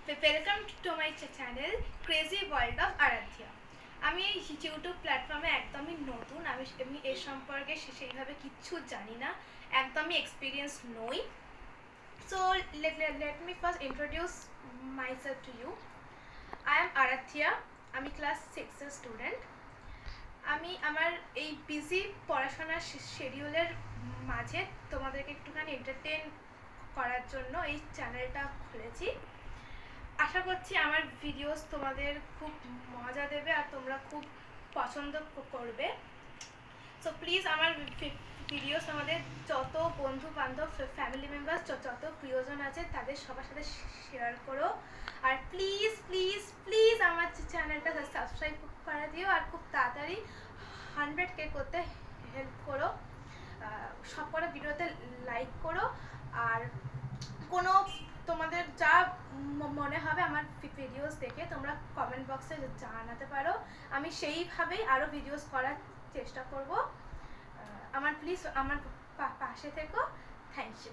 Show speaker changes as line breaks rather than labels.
Welcome to my channel crazy world of Aradhya. আমি এই YouTube প্ল্যাটফর্মে একদমই নতুন। আমি এর সম্পর্কে সেইভাবে কিচ্ছু জানি না, একদমই এক্সপিরিয়েন্স নই। So let me first introduce myself to you. I am আরাধ্যা। আমি ক্লাস 6 এর স্টুডেন্ট। আমি আমার এই বিজি পড়াশোনার শিডিউলের মাঝে তোমাদেরকে একটুখানি এন্টারটেন করার জন্য এই চ্যানেলটা খুলেছি। আশা করছি আমার ভিডিওস তোমাদের খুব মজা দেবে আর তোমরা খুব পছন্দ করবে। সো প্লিজ আমার ভিডিওস আমাদের যত বন্ধু বান্ধব ফ্যামিলি মেম্বার্স যত প্রিয়জন আছে তাদের সবার সাথে শেয়ার করো। আর প্লিজ প্লিজ প্লিজ আমার চ্যানেলটা সাবস্ক্রাইব করে দিও আর খুব তাড়াতাড়ি 100K করতে হেল্প করো। সব কটা ভিডিওতে লাইক করো আর কোনো তোমাদের যা মনে হবে আমার ভিডিওস দেখে তোমরা কমেন্ট বক্সে জানাতে পারো। আমি সেইভাবেই আরও ভিডিওস করার চেষ্টা করব। আমার প্লিজ আমার পাশে থেকো। Thank you.